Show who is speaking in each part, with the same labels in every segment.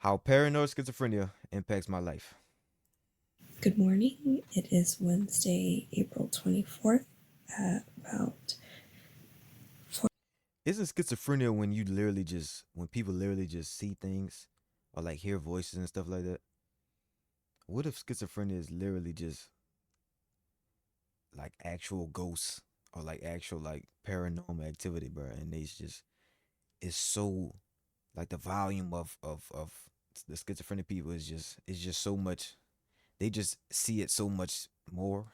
Speaker 1: How paranoid schizophrenia impacts my life.
Speaker 2: Good morning. It is Wednesday, April 24th at about 4.
Speaker 1: Isn't schizophrenia when when people literally just see things or like hear voices and stuff like that? What if schizophrenia is literally just like actual ghosts or like actual like paranormal activity, bro? And it's so like the volume of the schizophrenic people is just so much. They just see it so much more.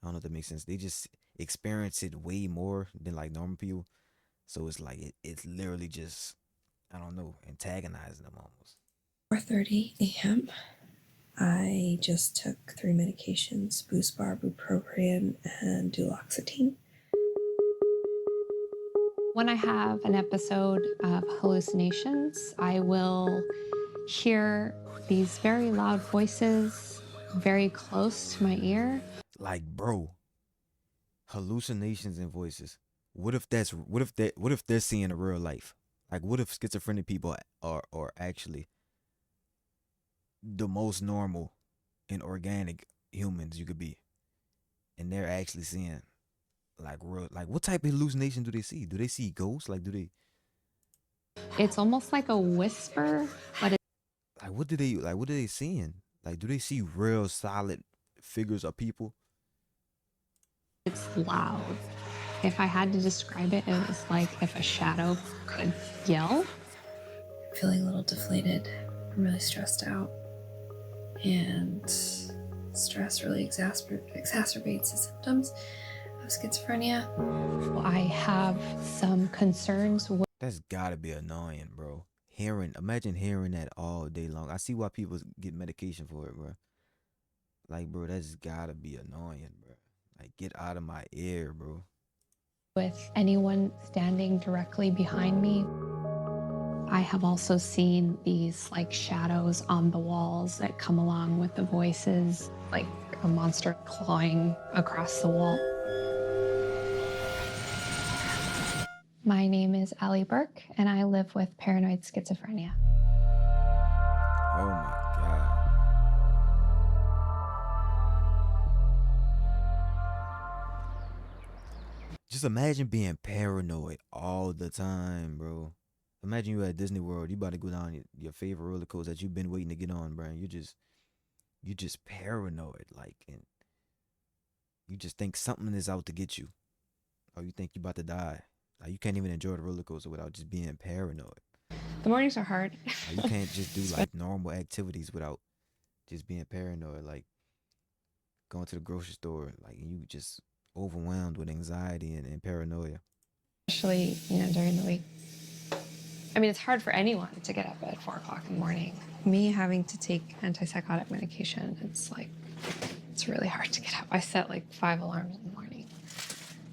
Speaker 1: I don't know if that makes sense. They just experience it way more than like normal people. So it's like it's literally just I don't know antagonizing them almost.
Speaker 2: 4:30 a.m. I just took 3 medications: Boost Bar, bupropion, and duloxetine.
Speaker 3: When I have an episode of hallucinations, I will hear these very loud voices very close to my ear.
Speaker 1: Like bro, hallucinations and voices. What if they're seeing a real life? Like what if schizophrenic people are actually the most normal and organic humans you could be, and they're actually seeing like real like what type of hallucination do they see? Do they see ghosts? Like do they
Speaker 3: It's almost like a whisper, but
Speaker 1: what are they seeing? Like do they see real solid figures of people?
Speaker 3: it's loud. If I had to describe it, it was like if a shadow could yell.
Speaker 2: I'm feeling a little deflated. I'm really stressed out. And stress really exacerbates the symptoms of schizophrenia.
Speaker 3: I have some concerns with
Speaker 1: That's gotta be annoying, bro. Imagine hearing that all day long. I see why people get medication for it, bro. Like, bro, that's gotta be annoying, bro. Like, get out of my ear, bro.
Speaker 3: anyone standing directly behind me. I have also seen these like shadows on the walls that come along with the voices, like a monster clawing across the wall. My name is Allie Burke, and I live with paranoid schizophrenia.
Speaker 1: Oh my god. Just imagine being paranoid all the time, bro. Imagine you at Disney World. You about to go down your favorite roller coaster that you've been waiting to get on, bro. And you just paranoid, like, and you just think something is out to get you, or you think you about to die. Like you can't even enjoy the roller coaster without just being paranoid.
Speaker 3: The mornings are hard.
Speaker 1: Like you can't just do like normal activities without just being paranoid. Like going to the grocery store, like you just overwhelmed with anxiety and paranoia.
Speaker 3: Especially, during the week. I mean, it's hard for anyone to get up at 4 o'clock in the morning. Me having to take antipsychotic medication, it's really hard to get up. I set like 5 alarms in the morning.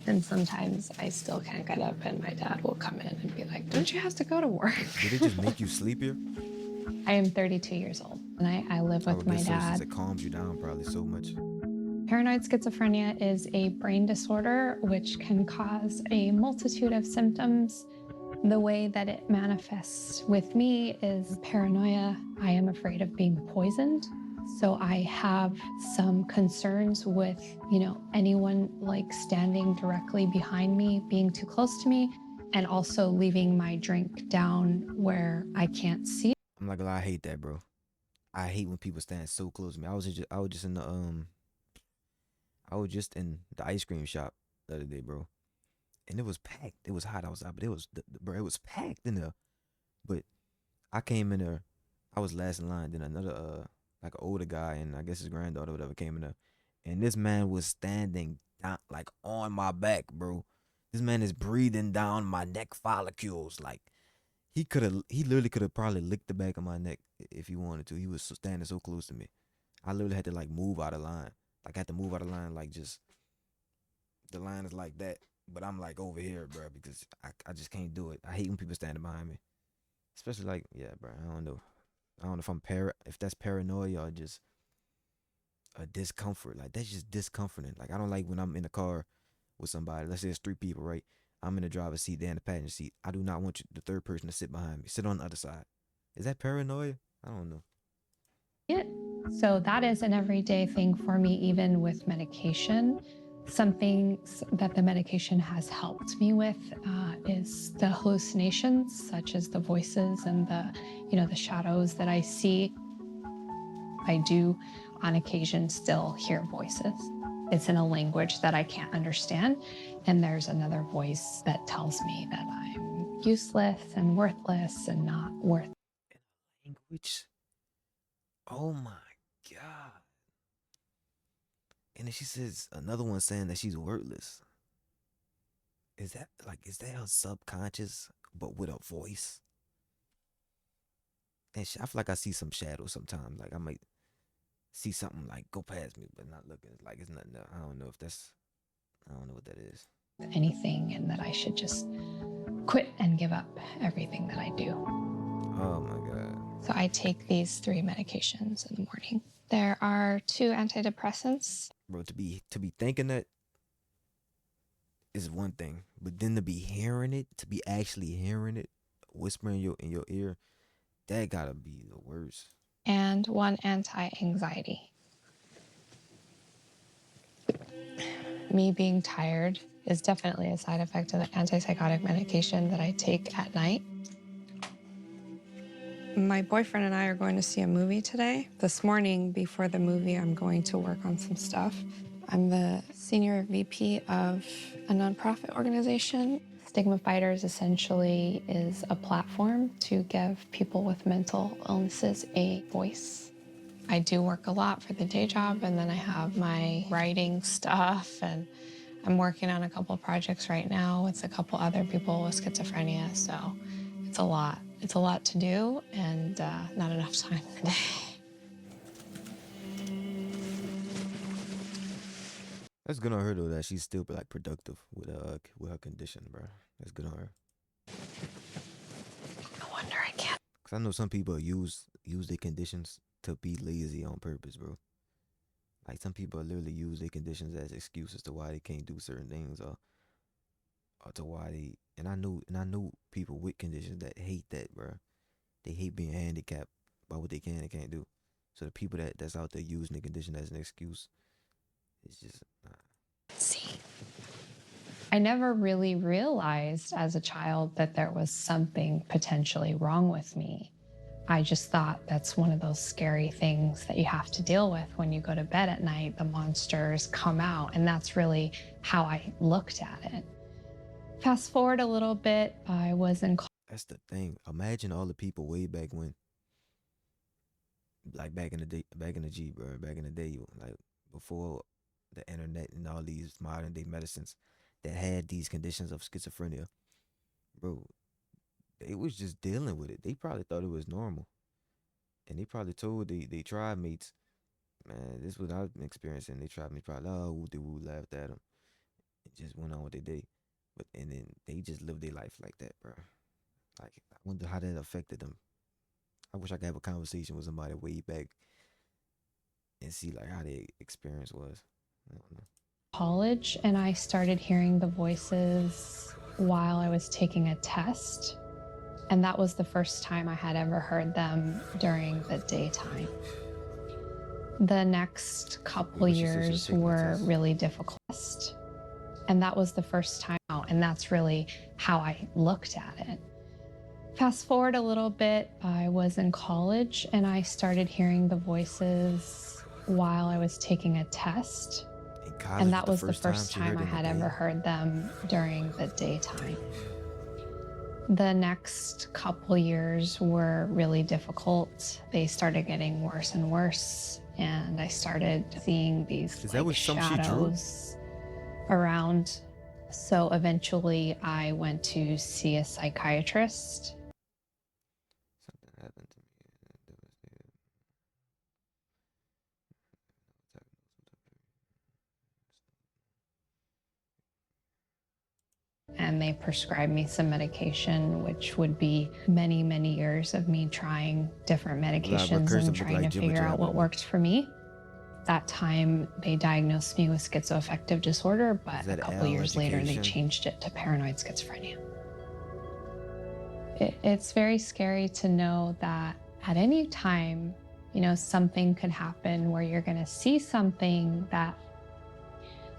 Speaker 3: And sometimes I still can't get up, and my dad will come in and be like, "Don't you have to go to work?"
Speaker 1: Did it just make you sleepier?
Speaker 3: I am 32 years old, and I live
Speaker 1: Oh, I
Speaker 3: with my
Speaker 1: guess so, since
Speaker 3: dad.
Speaker 1: it calms you down probably so much.
Speaker 3: Paranoid schizophrenia is a brain disorder which can cause a multitude of symptoms. The way that it manifests with me is paranoia. I am afraid of being poisoned. So I have some concerns with, anyone like standing directly behind me, being too close to me, and also leaving my drink down where I can't see.
Speaker 1: I'm not gonna lie, I hate that, bro. I hate when people stand so close to me. I was just in the ice cream shop the other day, bro, and it was packed. It was hot outside, but bro, it was packed in there. But I came in there, I was last in line. Then another like an older guy and I guess his granddaughter or whatever came in there, and this man was standing down like on my back, bro. This man is breathing down my neck follicles. Like he literally could have probably licked the back of my neck if he wanted to. He was standing so close to me. I literally had to like move out of line. Like I had to move out of line, like just the line is like that, but I'm like over here, bro, because I just can't do it. I hate when people standing behind me, especially like yeah, bro. I don't know. I don't know if that's paranoia or just a discomfort. Like that's just discomforting. Like I don't like when I'm in a car with somebody. Let's say it's three people, right? I'm in the driver's seat, they're in the passenger seat. I do not want the third person to sit behind me. Sit on the other side. Is that paranoia? I don't know.
Speaker 3: it. So that is an everyday thing for me, even with medication. Something that the medication has helped me with is the hallucinations, such as the voices and the shadows that I see. I do, on occasion, still hear voices. It's in a language that I can't understand, and there's another voice that tells me that I'm useless and worthless and not worth.
Speaker 1: Language. Oh my god. And then she says another one saying that she's worthless. Is that her subconscious but with a voice? And I feel like I see some shadows sometimes. Like I might see something like go past me, but not looking. Like it's nothing there. I don't know if that's. I don't know what that is.
Speaker 3: Anything, and that I should just quit and give up everything that I do.
Speaker 1: Oh my god.
Speaker 3: So I take these 3 medications in the morning. There are 2 antidepressants.
Speaker 1: Bro, to be thinking that is one thing, but then to be hearing it, to be actually hearing it, whispering in your ear, that gotta be the worst.
Speaker 3: And 1 anti-anxiety. Me being tired is definitely a side effect of the antipsychotic medication that I take at night. My boyfriend and I are going to see a movie today. This morning, before the movie, I'm going to work on some stuff. I'm the senior VP of a nonprofit organization. Stigma Fighters essentially is a platform to give people with mental illnesses a voice. I do work a lot for the day job, and then I have my writing stuff, and I'm working on a couple projects right now with a couple other people with schizophrenia, so it's a lot. It's a lot to do, and not enough time in the day.
Speaker 1: That's good on her though that she's still like productive with her condition, bro. That's good on her.
Speaker 3: No wonder I can't.
Speaker 1: Cause I know some people use their conditions to be lazy on purpose, bro. Like some people literally use their conditions as excuses to why they can't do certain things, or to why they. And I know people with conditions that hate that, bro. They hate being handicapped by what they can and can't do. So the people that's out there using the condition as an excuse, it's just
Speaker 3: See. I never really realized as a child that there was something potentially wrong with me. I just thought that's one of those scary things that you have to deal with when you go to bed at night. The monsters come out, and that's really how I looked at it. Fast forward a little bit, I was in.
Speaker 1: That's the thing. Imagine all the people way back when, like back in the day, back in the G, bro, back in the day, like before the internet and all these modern day medicines that had these conditions of schizophrenia, bro. They was just dealing with it. They probably thought it was normal, and they probably told they tribe mates, man, this is what I've been experiencing. They tried me probably, oh, woo, they woo, laughed at them, and just went on with their day. But and then they just lived their life like that, bro. Like I wonder how that affected them. I wish I could have a conversation with somebody way back and see like how their experience was. I don't know.
Speaker 3: College, and I started hearing the voices while I was taking a test. And that was the first time I had ever heard them during the daytime. The next couple
Speaker 1: Wait, what she said she was
Speaker 3: years
Speaker 1: taking a
Speaker 3: were
Speaker 1: test?
Speaker 3: really difficult. And that was the first time out, and that's really how I looked at it. Fast forward a little bit, I was in college, and I started hearing the voices while I was taking a test.
Speaker 1: In college,
Speaker 3: And that was the
Speaker 1: first
Speaker 3: first
Speaker 1: she
Speaker 3: time
Speaker 1: heard
Speaker 3: I
Speaker 1: in the
Speaker 3: had
Speaker 1: day?
Speaker 3: ever heard them during the daytime. The next couple years were really difficult. They started getting worse and worse, and I started seeing these
Speaker 1: Is that what some she drew?
Speaker 3: shadows around. So eventually I went to see a psychiatrist.
Speaker 1: Something happened to me. Devastated.
Speaker 3: And they prescribed me some medication, which would be many, many years of me trying different medications
Speaker 1: recursive
Speaker 3: and
Speaker 1: look
Speaker 3: trying
Speaker 1: like
Speaker 3: to
Speaker 1: geometry
Speaker 3: figure out
Speaker 1: happened to
Speaker 3: what
Speaker 1: me.
Speaker 3: worked for me. That time, they diagnosed me with schizoaffective disorder, but
Speaker 1: Is
Speaker 3: a
Speaker 1: that
Speaker 3: couple years later, they
Speaker 1: education?
Speaker 3: changed it to paranoid schizophrenia. It's very scary to know that at any time, something could happen where you're going to see something that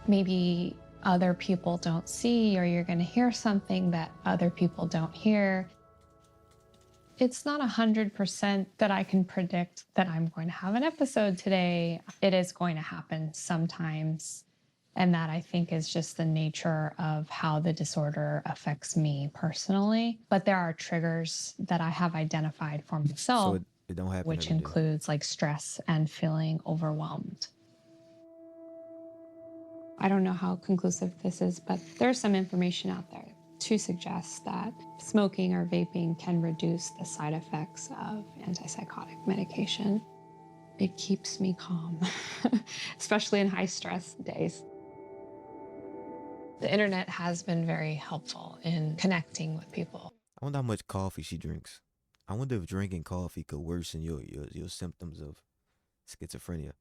Speaker 3: maybe other people don't see, or you're going to hear something that other people don't hear. It's not 100% that I can predict that I'm going to have an episode today. It is going to happen sometimes. And that, I think, is just the nature of how the disorder affects me personally. But there are triggers that I have identified for myself,
Speaker 1: So it don't happen
Speaker 3: which
Speaker 1: every day.
Speaker 3: includes like stress and feeling overwhelmed. I don't know how conclusive this is, but there's some information out there to suggest that smoking or vaping can reduce the side effects of antipsychotic medication. It keeps me calm, especially in high stress days. The internet has been very helpful in connecting with people.
Speaker 1: I wonder how much coffee she drinks. I wonder if drinking coffee could worsen your symptoms of schizophrenia.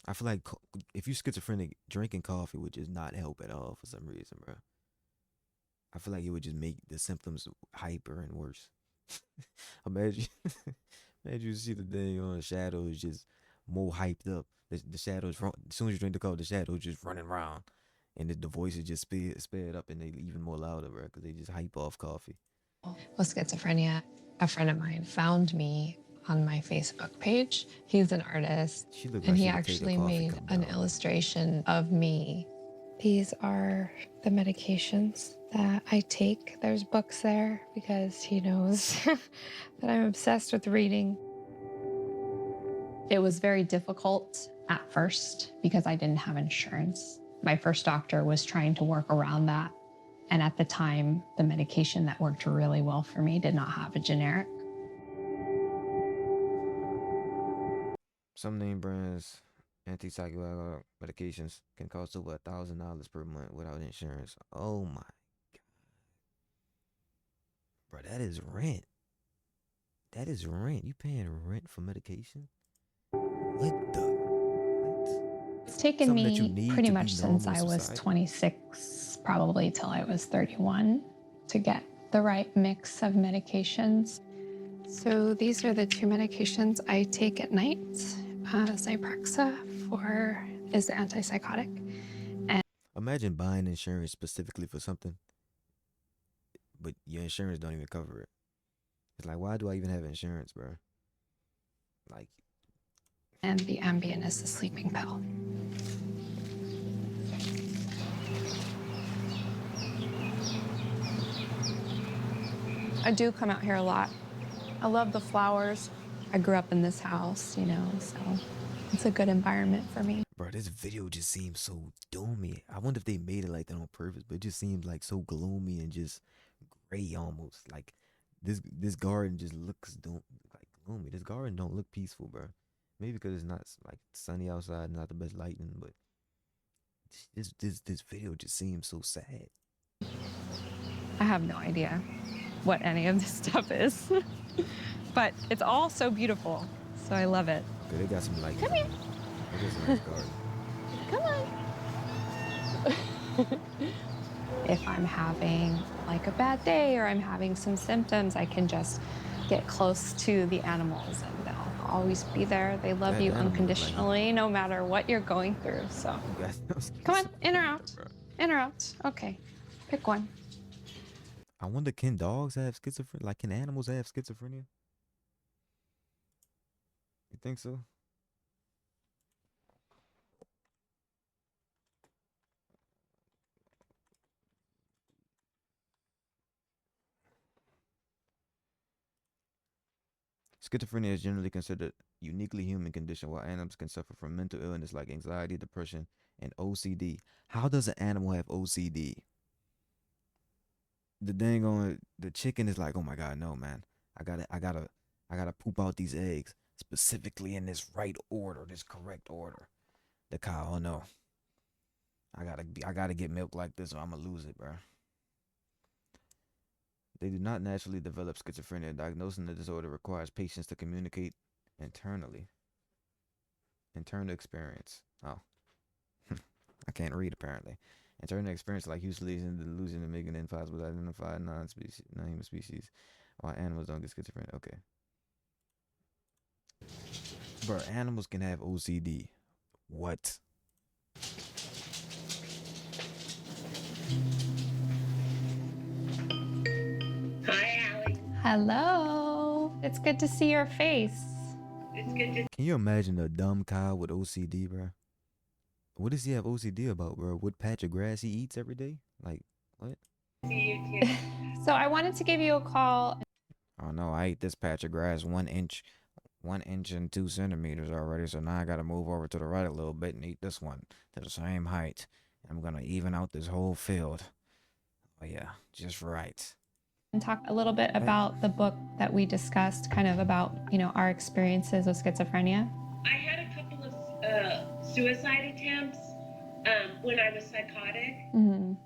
Speaker 1: I feel like if you're schizophrenic, drinking coffee would just not help at all for some reason, bro. I feel like it would just make the symptoms hyper and worse. Imagine, imagine you see the thing on the shadows just more hyped up. The shadows, as soon as you drink the coffee, the shadows just running around, and the voices just sped up, and they even more louder, bro, because they just hype off coffee.
Speaker 3: With schizophrenia, a friend of mine found me on my Facebook page. He's an artist, and he actually made an illustration of me. These are the medications that I take. There's books there because he knows that I'm obsessed with reading. It was very difficult at first because I didn't have insurance. My first doctor was trying to work around that. And at the time, the medication that worked really well for me did not have a generic.
Speaker 1: Some name brands antipsychotic medications can cost over $1,000 per month without insurance. Oh my god, bro, that is rent. That is rent. You paying rent for medication? What the? What?
Speaker 3: It's taken
Speaker 1: Something that
Speaker 3: me
Speaker 1: you need
Speaker 3: pretty
Speaker 1: to
Speaker 3: much
Speaker 1: be
Speaker 3: since
Speaker 1: normal
Speaker 3: I was
Speaker 1: society?
Speaker 3: 26, probably till I was 31, to get the right mix of medications. So these are the two medications I take at night. Zyprexa is the antipsychotic. And
Speaker 1: Imagine buying insurance specifically for something, but your insurance don't even cover it. It's like, why do I even have insurance, bro? Like,
Speaker 3: and the Ambien is the sleeping pill. I do come out here a lot. I love the flowers. I grew up in this house, so it's a good environment for me.
Speaker 1: bro, this video just seems so doomy. I wonder if they made it like that on purpose, but it just seems like so gloomy and just gray almost. Like this garden just looks like gloomy. This garden don't look peaceful, bro. Maybe because it's not like sunny outside, not the best lighting, but this video just seems so sad.
Speaker 3: I have no idea what any of this stuff is, but it's all so beautiful, so I love it.
Speaker 1: Okay, they got some lighting.
Speaker 3: Come here.
Speaker 1: It is a nice garden.
Speaker 3: Come on. If I'm having like a bad day or I'm having some symptoms, I can just get close to the animals and they'll always be there. They love
Speaker 1: That
Speaker 3: you
Speaker 1: animal look like
Speaker 3: unconditionally, no matter what you're going through. So
Speaker 1: You guys know
Speaker 3: come on, in or
Speaker 1: schizophrenia,
Speaker 3: out?
Speaker 1: bro.
Speaker 3: In or out? Okay, pick one.
Speaker 1: I wonder, can dogs have schizophrenia? Like, can animals have schizophrenia? You think so? Schizophrenia is generally considered a uniquely human condition, while animals can suffer from mental illness like anxiety, depression, and OCD. How does an animal have OCD? The dang on the chicken is like, oh my god, no man, I gotta poop out these eggs specifically in this right order, this correct order. The cow, oh no, I gotta get milk like this, or I'm gonna lose it, bro. They do not naturally develop schizophrenia. Diagnosing the disorder requires patients to communicate internally. Internal experience. Oh, I can't read apparently. Internal experience like hallucinations, delusion, and making it impossible to identify non-human species. Why animals don't get schizophrenia? Okay. Bro, animals can have OCD. What?
Speaker 4: Hi, Allie.
Speaker 3: Hello. It's good to see your face.
Speaker 4: It's good to
Speaker 1: Can you imagine a dumb cow with OCD, bro? What does he have OCD about, bro? What patch of grass he eats every day? Like, what?
Speaker 4: see you too.
Speaker 3: So I wanted to give you a call.
Speaker 1: Oh no, I ate this patch of grass 1 inch and 2 centimeters already. So now I gotta move over to the right a little bit and eat this one to the same height. I'm gonna even out this whole field. Oh yeah, just right.
Speaker 3: And talk a little bit about the book that we discussed, kind of about, our experiences with schizophrenia.
Speaker 4: I had a couple of suicide attempts when I was psychotic.
Speaker 3: Mm-hmm.
Speaker 4: And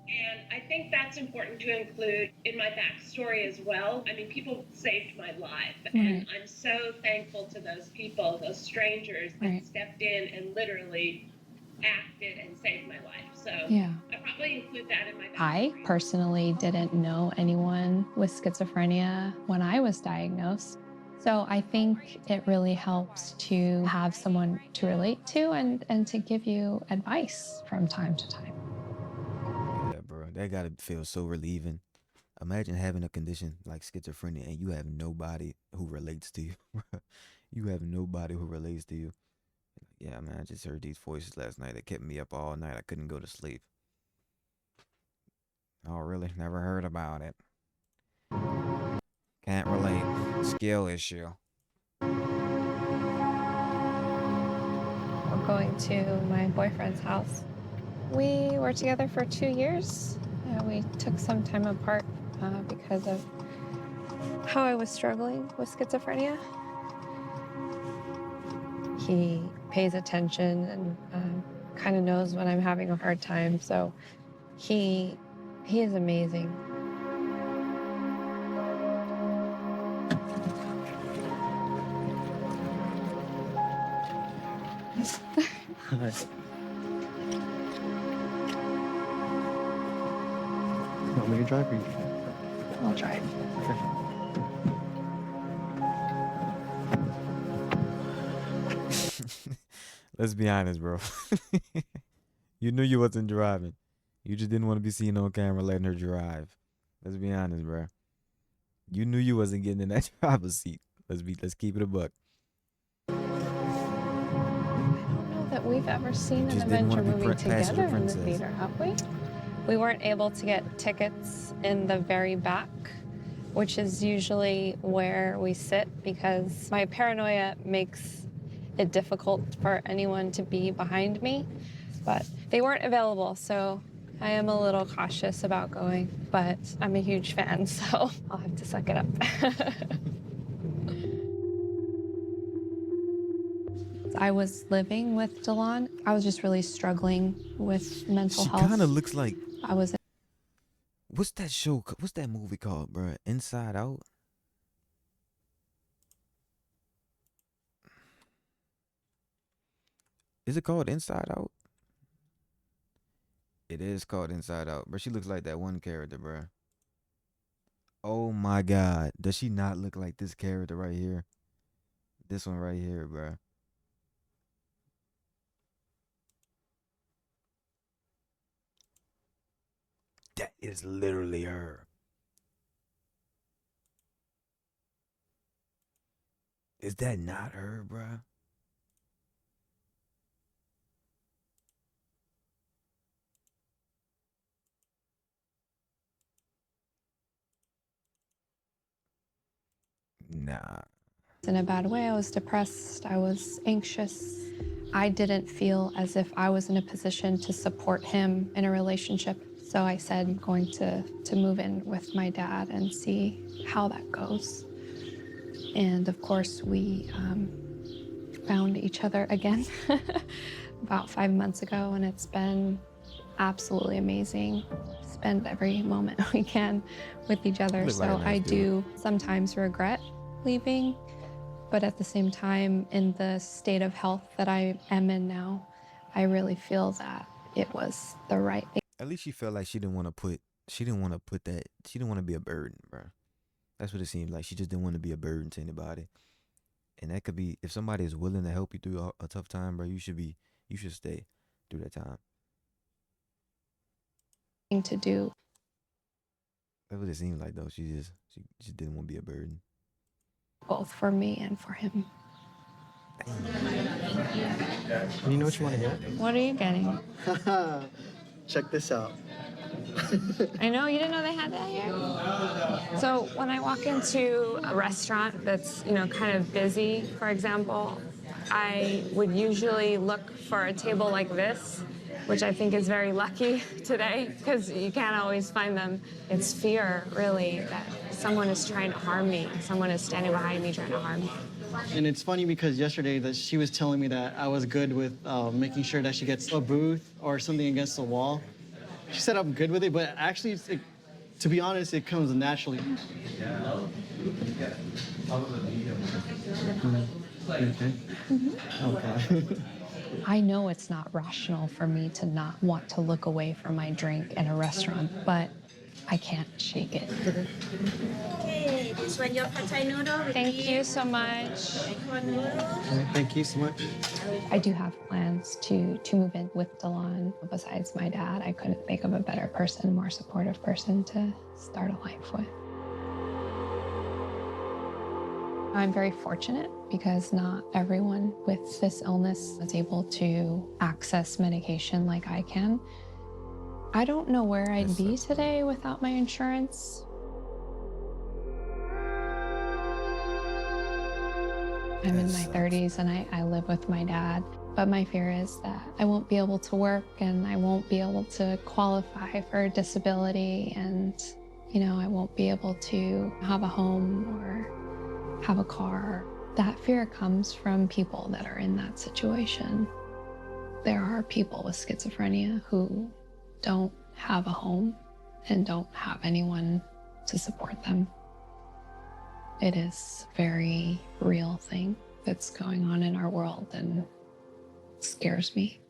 Speaker 4: I think that's important to include in my backstory as well. I mean, people saved my life.
Speaker 3: Right.
Speaker 4: And I'm so thankful to those people, those strangers that
Speaker 3: Right.
Speaker 4: stepped in and literally acted and saved my life. So
Speaker 3: Yeah.
Speaker 4: I probably include that in my backstory.
Speaker 3: I personally didn't know anyone with schizophrenia when I was diagnosed. So I think it really helps to have someone to relate to and to give you advice from time to time.
Speaker 1: Yeah, bro, that gotta feel so relieving. Imagine having a condition like schizophrenia and you have nobody who relates to you. You have nobody who relates to you. Yeah, man, I just heard these voices last night that kept me up all night. I couldn't go to sleep. Oh, really? Never heard about it. Can't relate. Skill issue.
Speaker 3: We're going to my boyfriend's house. We were together for 2 years. We took some time apart because of how I was struggling with schizophrenia. He pays attention and kind of knows when I'm having a hard time. So he is amazing.
Speaker 5: Want me to drive or you?
Speaker 3: I'll drive.
Speaker 1: Let's be honest, bro. You knew you wasn't driving. You just didn't want to be seen on camera letting her drive. Let's be honest, bro. You knew you wasn't getting in that driver's seat. Let's keep it a buck.
Speaker 3: I don't know that we've ever seen an
Speaker 1: Just didn't
Speaker 3: adventure
Speaker 1: wanna be
Speaker 3: movie
Speaker 1: passenger
Speaker 3: together in the
Speaker 1: princess.
Speaker 3: theater, have we? We weren't able to get tickets in the very back, which is usually where we sit because my paranoia makes it difficult for anyone to be behind me. But they weren't available, so I am a little cautious about going, but I'm a huge fan, so I'll have to suck it up. I was living with Delon. I was just really struggling with mental
Speaker 1: She
Speaker 3: health.
Speaker 1: kind of looks like,
Speaker 3: I was
Speaker 1: what's that show? What's that movie called, bro? Inside Out. Is it called Inside Out? It is called Inside Out, bro. She looks like that one character, bro. Oh my God, does she not look like this character right here? This one right here, bro. That is literally her. Is that not her, bro? Nah.
Speaker 3: in a bad way. I was depressed. I was anxious. I didn't feel as if I was in a position to support him in a relationship. So I said, I'm going to move in with my dad and see how that goes. And of course, we found each other again about 5 months ago, and it's been absolutely amazing. Spend every moment we can with each other.
Speaker 1: Look like a
Speaker 3: So
Speaker 1: nice
Speaker 3: I
Speaker 1: dude.
Speaker 3: do sometimes regret leaving, but at the same time, in the state of health that I am in now, I really feel that it was the right thing.
Speaker 1: At least she felt like she didn't want to put that, she didn't want to be a burden, bro. That's what it seemed like. She just didn't want to be a burden to anybody. And that could be, if somebody is willing to help you through a tough time, bro, you should stay through that time.
Speaker 3: To do.
Speaker 1: That's what it seemed like though. She just didn't want to be a burden.
Speaker 3: Both for me and for him.
Speaker 5: You know what you want to get?
Speaker 3: What are you getting?
Speaker 5: Check this out.
Speaker 3: I know, you didn't know they had that here? So when I walk into a restaurant that's, kind of busy, for example, I would usually look for a table like this, which I think is very lucky today because you can't always find them. It's fear, really, that someone is trying to harm me. Someone is standing behind me trying to harm me.
Speaker 5: And it's funny because yesterday that she was telling me that I was good with making sure that she gets a booth or something against the wall. She said I'm good with it, but actually, to be honest, it comes naturally. Okay. Okay.
Speaker 3: I know it's not rational for me to not want to look away from my drink in a restaurant, but I can't shake it.
Speaker 6: Okay, this one your pad thai noodle.
Speaker 3: Thank you so much.
Speaker 5: Thank you so much.
Speaker 3: I do have plans to move in with Delon. Besides my dad, I couldn't think of a better person, more supportive person to start a life with. I'm very fortunate because not everyone with this illness is able to access medication like I can. I don't know where I'd be today without my insurance. I'm in my 30s and I live with my dad, but my fear is that I won't be able to work and I won't be able to qualify for disability and, I won't be able to have a home or have a car. That fear comes from people that are in that situation. There are people with schizophrenia who don't have a home and don't have anyone to support them. It is a very real thing that's going on in our world and it scares me.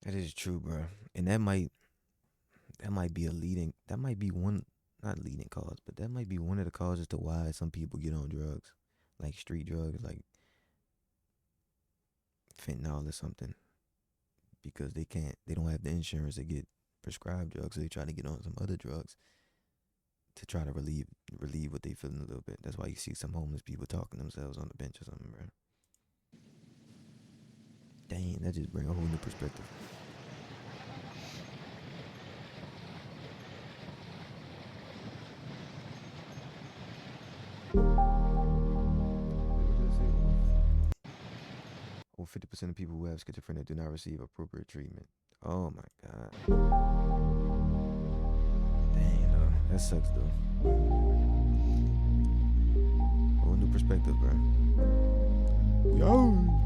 Speaker 1: That is true, bro. And that might be one, not leading cause, but that might be one of the causes to why some people get on drugs, like street drugs, like fentanyl or something, because they don't have the insurance to get prescribed drugs, so they try to get on some other drugs to try to relieve what they feeling a little bit. That's why you see some homeless people talking themselves on the bench or something, bro. Dang, that just bring a whole new perspective. Over 50% of people who have schizophrenia do not receive appropriate treatment. Oh my God. Dang, though. That sucks, though. Whole new perspective, bro. Yo!